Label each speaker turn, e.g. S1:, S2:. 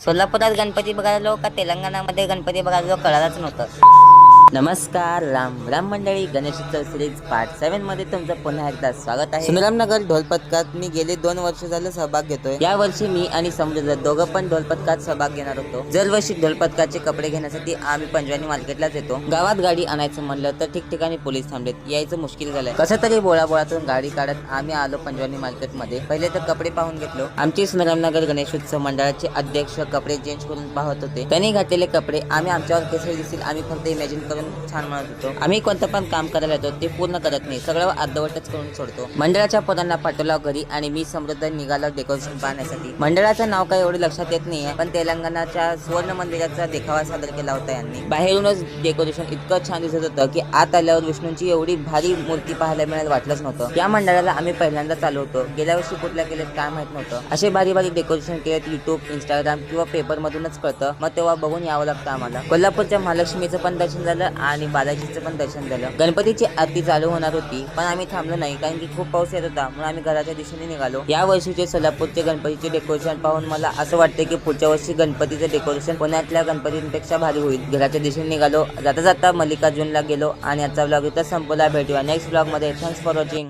S1: सोलापुरात गणपती बघायला आलो का तेलंगणामध्ये गणपती बघायला आलो कळालंच नव्हतं. नमस्कार, राम मंडळी, गणेशोत्सव सिरीज पार्ट 7 मध्ये तुमचं पुन्हा एकदा स्वागत आहे. सुंदरामनगर ढोल पथकात मी गेले 2 वर्ष झालं सहभाग घेतोय. या वर्षी मी आणि समुद्र दोघं पण ढोल पथकात सहभाग घेणार होतो. दरवर्षी ढोल पथकाचे कपडे घेण्यासाठी आम्ही पंजवानी मार्केटलाच येतो. गावात गाडी आणायचं म्हणलं तर ठिकठिकाणी पोलीस थांबलेत, यायचं मुश्किल झालंय. कसं तरी बोळातून गाडी काढत आम्ही आलो पंजवानी मार्केट मध्ये. पहिले तर कपडे पाहून घेतलो. आमचे सुंदरामनगर गणेशोत्सव मंडळाचे अध्यक्ष कपडे चेंज करून पाहत होते. त्यांनी घातलेले कपडे आम्ही आमच्यावर कसे दिसतील आम्ही फक्त इमॅजिन करून छान म्हणत होतो. आम्ही कोणतं पण काम करायला येतो ते पूर्ण करत नाही, सगळं अर्धवटच करून सोडतो. मंडळाच्या पोरांना पाठवला घरी आणि मी समृद्ध निघालो डेकोरेशन पाहण्यासाठी. मंडळाचं नाव काही एवढे लक्षात येत नाहीये, पण तेलंगणाच्या सुवर्ण मंदिराचा देखावा सादर केला होता यांनी. बाहेरूनच डेकोरेशन इतकं छान दिसत होतं की आत आल्यावर विष्णूंची एवढी भारी मूर्ती पाहायला मिळायला वाटलंच नव्हतं. या मंडळाला आम्ही पहिल्यांदा चालू होतो. गेल्या वर्षी कुठल्या केलेत काय माहित नव्हतं. असे भारी भारी डेकोरेशन केलेत युट्यूब, इंस्टाग्राम किंवा पेपर मधूनच कळतं, मग तेव्हा बघून यावं लागतं आम्हाला. कोल्हापूरच्या महालक्ष्मीचं पण दर्शन झालं आणि बालाजीचं पण दर्शन झालं. गणपतीची आरती चालू होणार होती पण आम्ही थांबलो नाही, कारण की खूप पाऊस येत होता, म्हणून आम्ही घराच्या दिशेने निघालो. या वर्षीचे सोलापूरचे गणपतीचे डेकोरेशन पाहून मला असं वाटतं की पुढच्या वर्षी गणपतीचं डेकोरेशन पुण्यातल्या गणपतींपेक्षा भारी होईल. घराच्या दिशेने निघालो. जाता जाता मल्लिकार्जुनला गेलो आणि आजचा व्लॉग इथं संपला. भेटूया नेक्स्ट व्लॉग मध्ये. Thanks for watching.